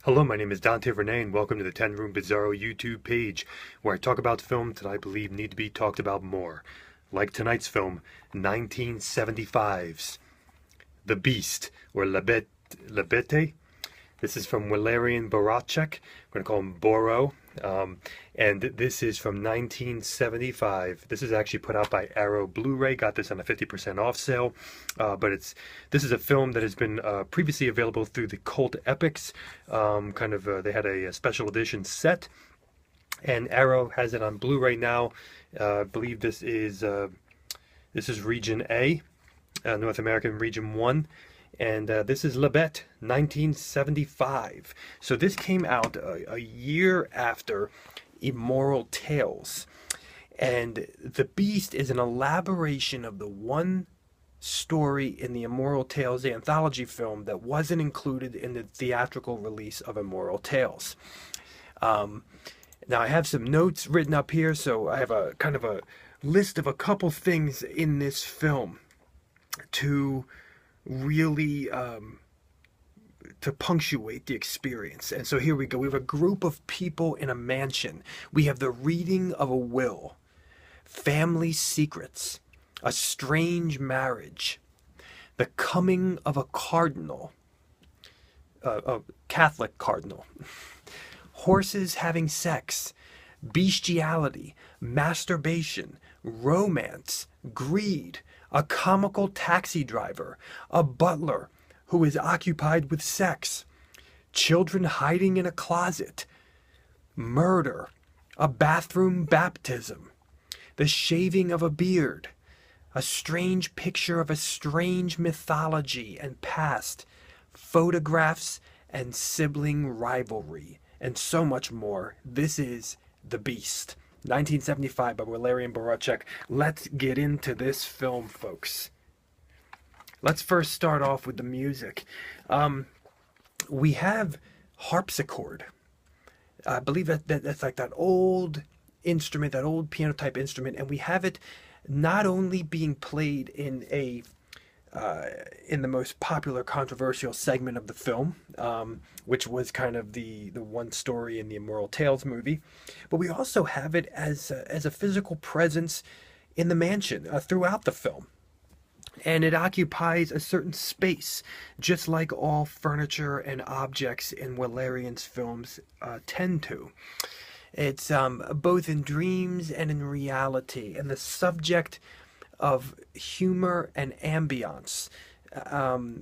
Hello, my name is Dante Renee, and welcome to the 10 Room Bizarro YouTube page, where I talk about films that I believe need to be talked about more. Like tonight's film, 1975's The Beast, or La Bête. This is from Valerian Boracek. I'm going to call him Boro. And this is from 1975. This is actually put out by Arrow Blu-ray. Got this on a 50% off sale. This is a film that has been previously available through the Cult Epics. They had a special edition set, and Arrow has it on Blu-ray now. I believe this is Region A, North American Region 1. And this is La Bête, 1975. So this came out a year after Immoral Tales. And The Beast is an elaboration of the one story in the Immoral Tales anthology film that wasn't included in the theatrical release of Immoral Tales. Now I have some notes written up here, so I have a kind of a list of a couple things in this film to really to punctuate the experience. And so here we go. We have a group of people in a mansion. We have the reading of a will, family secrets, a strange marriage, the coming of a cardinal, a Catholic cardinal, horses having sex, bestiality, masturbation, romance, greed, a comical taxi driver, a butler who is occupied with sex, children hiding in a closet, murder, a bathroom baptism, the shaving of a beard, a strange picture of a strange mythology and past, photographs and sibling rivalry, and so much more. This is The Beast. 1975 by Valerian Boracek. Let's get into this film, folks. Let's first start off with the music. We have harpsichord. I believe that's like that old instrument, that old piano type instrument, and we have it not only being played in the most popular controversial segment of the film, which was kind of the one story in the Immoral Tales movie, but we also have it as a physical presence in the mansion throughout the film. And it occupies a certain space, just like all furniture and objects in Valerian's films tend to. It's both in dreams and in reality, and the subject of humor and ambience,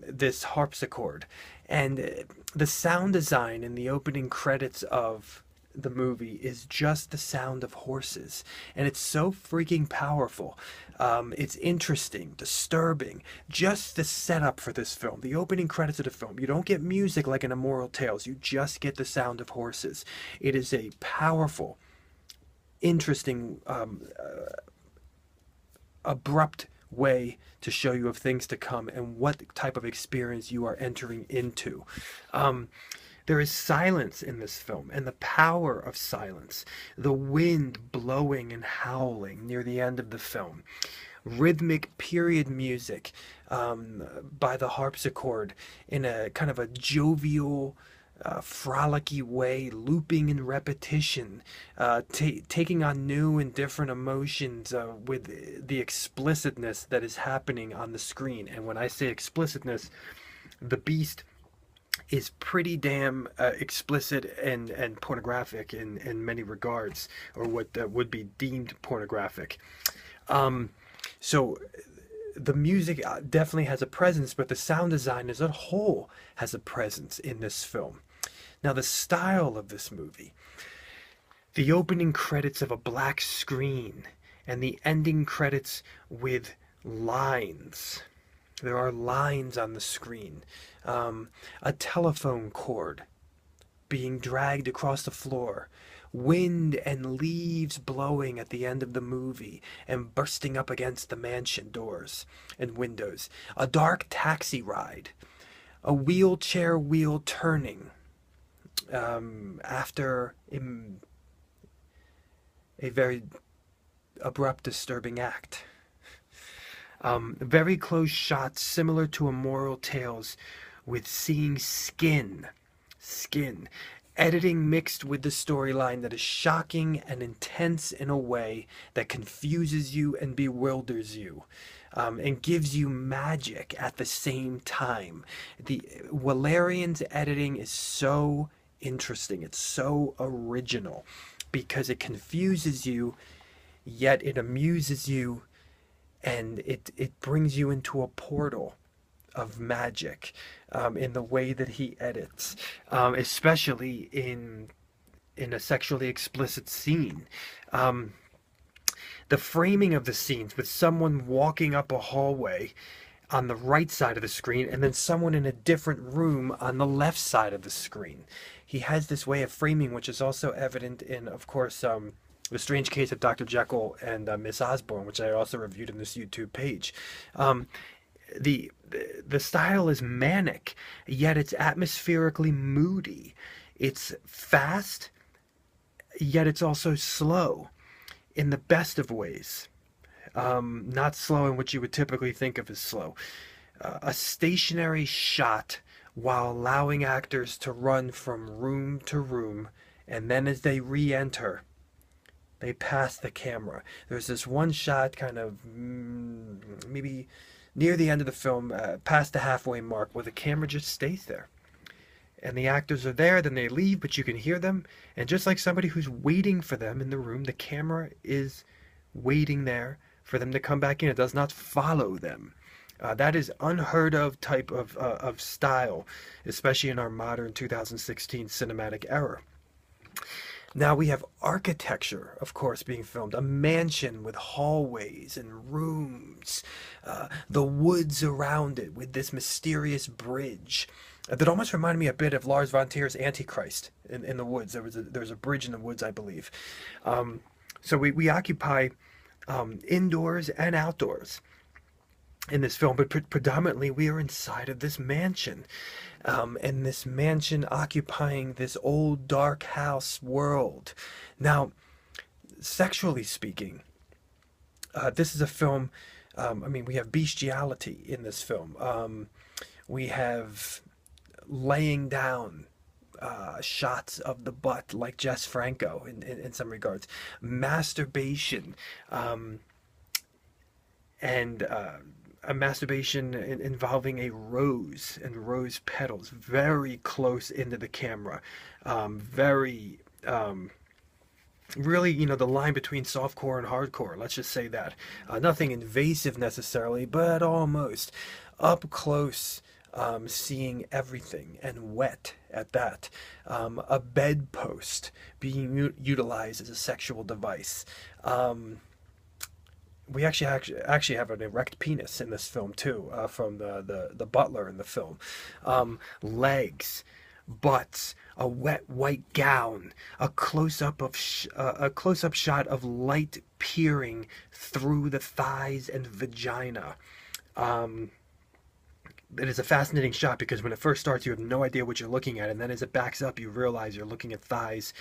this harpsichord, and the sound design in the opening credits of the movie is just the sound of horses, and it's so freaking powerful. It's interesting, disturbing, just the setup for this film, the opening credits of the film. You don't get music like in Immoral Tales, you just get the sound of horses. It is a powerful, interesting, abrupt way to show you of things to come and what type of experience you are entering into. There is silence in this film, and the power of silence. The wind blowing and howling near the end of the film. Rhythmic period music by the harpsichord in a kind of a jovial, frolicky way, looping in repetition, taking on new and different emotions with the explicitness that is happening on the screen. And when I say explicitness, The Beast is pretty damn explicit and pornographic in many regards, or what would be deemed pornographic. So the music definitely has a presence, but the sound design as a whole has a presence in this film. Now, the style of this movie, the opening credits of a black screen and the ending credits with lines. There are lines on the screen. A telephone cord being dragged across the floor. Wind and leaves blowing at the end of the movie and bursting up against the mansion doors and windows. A dark taxi ride. A wheelchair wheel turning after a very abrupt, disturbing act. Very close shots similar to Immoral Tales, with seeing skin skin. Editing mixed with the storyline that is shocking and intense in a way that confuses you and bewilders you, and gives you magic at the same time. The Valerian's editing is so interesting. It's so original because it confuses you, yet it amuses you, and it brings you into a portal of magic, in the way that he edits, especially in a sexually explicit scene. The framing of the scenes with someone walking up a hallway on the right side of the screen and then someone in a different room on the left side of the screen. He has this way of framing, which is also evident in, of course, The Strange Case of Dr. Jekyll and Miss Osborne, which I also reviewed in this YouTube page. The style is manic, yet it's atmospherically moody. It's fast, yet it's also slow in the best of ways. Not slow in what you would typically think of as slow. A stationary shot while allowing actors to run from room to room, and then as they re-enter, they pass the camera. There's this one shot kind of maybe near the end of the film, past the halfway mark, where the camera just stays there. And the actors are there, then they leave, but you can hear them. And just like somebody who's waiting for them in the room, the camera is waiting there for them to come back in. It does not follow them. That is unheard of type of style, especially in our modern 2016 cinematic era. Now we have architecture, of course, being filmed. A mansion with hallways and rooms. The woods around it with this mysterious bridge. That almost reminded me a bit of Lars von Trier's Antichrist in the woods. There was a bridge in the woods, I believe. So we occupy indoors and outdoors in this film, but predominantly we are inside of this mansion. And this mansion occupying this old dark house world. Now, sexually speaking, this is a film, we have bestiality in this film. We have laying down shots of the butt like Jess Franco in some regards. Masturbation, and a masturbation involving a rose and rose petals very close into the camera. Really, the line between softcore and hardcore, let's just say that. Nothing invasive necessarily, but almost. Up close, seeing everything, and wet at that. A bedpost being utilized as a sexual device. We actually have an erect penis in this film too, from the butler in the film. Legs, butts, a wet white gown, a close-up shot of light peering through the thighs and vagina. It is a fascinating shot because when it first starts, you have no idea what you're looking at, and then as it backs up, you realize you're looking at thighs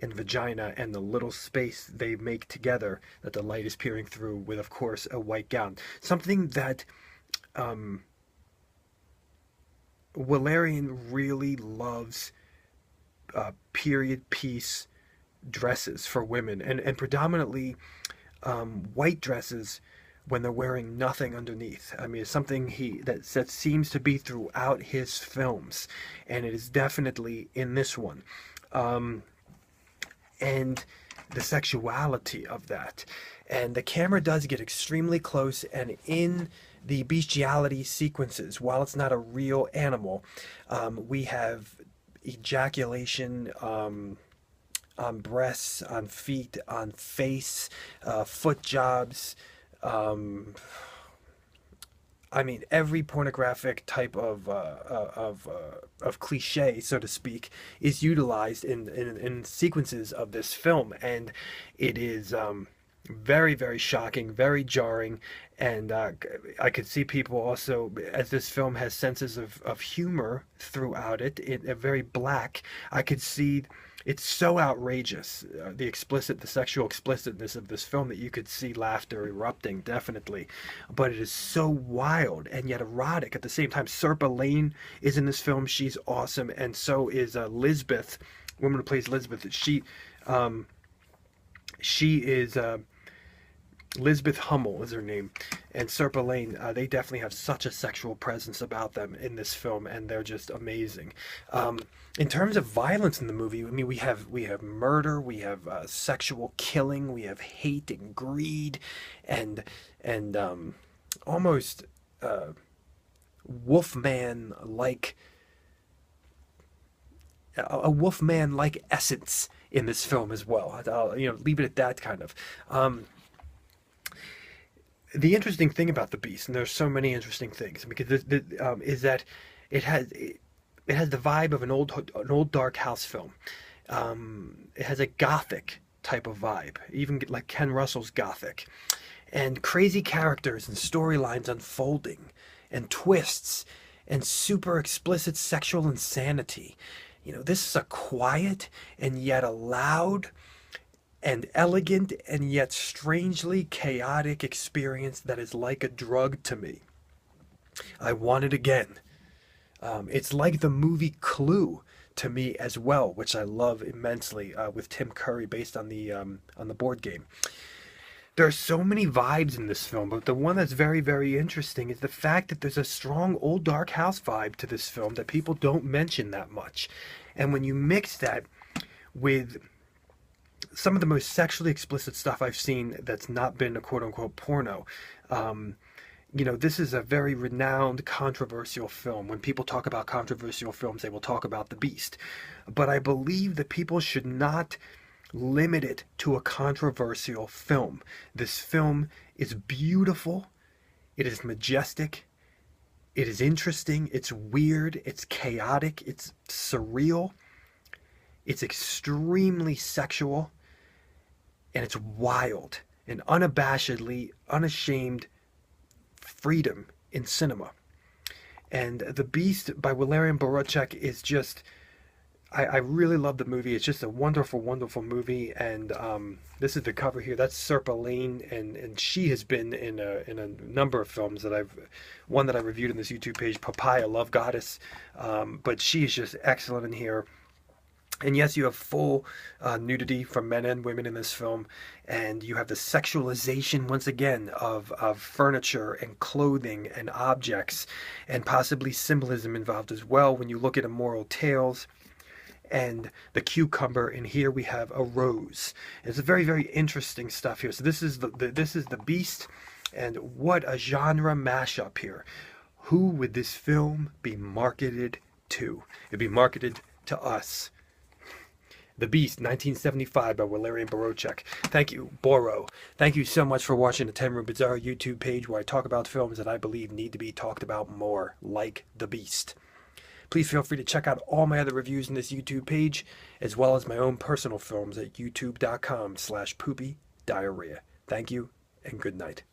and vagina and the little space they make together that the light is peering through with, of course, a white gown. Something that Valerian really loves, period piece dresses for women, and predominantly white dresses when they're wearing nothing underneath. It's something that seems to be throughout his films, and it is definitely in this one. And the sexuality of that. And the camera does get extremely close, and in the bestiality sequences, while it's not a real animal, we have ejaculation on breasts, on feet, on face, foot jobs, every pornographic type of cliche, so to speak, is utilized in sequences of this film, and it is Very, very shocking, very jarring, and I could see people also, as this film has senses of humor throughout it, very black. I could see it's so outrageous, the sexual explicitness of this film that you could see laughter erupting, definitely. But it is so wild and yet erotic at the same time. Serpa Lane is in this film; she's awesome, and so is Lisbeth, woman who plays Lisbeth. She is. Lisbeth Hummel is her name, and Serpa Lane. They definitely have such a sexual presence about them in this film, and they're just amazing. In terms of violence in the movie, I mean, we have murder, we have sexual killing, we have hate and greed, and almost Wolfman like a Wolfman like essence in this film as well. I'll leave it at that kind of. The interesting thing about the Beast, and there's so many interesting things, because is that it has the vibe of an old dark house film. It has a gothic type of vibe, even like Ken Russell's Gothic, and crazy characters and storylines unfolding, and twists, and super explicit sexual insanity. This is a quiet and yet a loud and elegant and yet strangely chaotic experience that is like a drug to me. I want it again. It's like the movie Clue to me as well, which I love immensely, with Tim Curry, based on the board game. There are so many vibes in this film, but the one that's very, very interesting is the fact that there's a strong old dark house vibe to this film that people don't mention that much. And when you mix that with some of the most sexually explicit stuff I've seen that's not been a quote-unquote porno, this is a very renowned, controversial film. When people talk about controversial films, they will talk about The Beast. But I believe that people should not limit it to a controversial film. This film is beautiful, it is majestic, it is interesting, it's weird, it's chaotic, it's surreal, it's extremely sexual, and it's wild and unashamed freedom in cinema. And The Beast by Walerian Borocek is just, I really love the movie. It's just a wonderful, wonderful movie. And this is the cover here. That's Serpa Lane, and she has been in a number of films that one that I reviewed in this YouTube page, Papaya Love Goddess. But she is just excellent in here. And yes, you have full nudity from men and women in this film, and you have the sexualization, once again, of furniture and clothing and objects, and possibly symbolism involved as well when you look at Immoral Tales and the cucumber, and here we have a rose. It's a very, very interesting stuff here. So this is the Beast, and what a genre mashup here. Who would this film be marketed to? It'd be marketed to us. The Beast, 1975 by Walerian Borocek. Thank you, Boro. Thank you so much for watching the 10 Room Bizarre YouTube page, where I talk about films that I believe need to be talked about more, like The Beast. Please feel free to check out all my other reviews in this YouTube page, as well as my own personal films at youtube.com/poopydiarrhea. Thank you, and good night.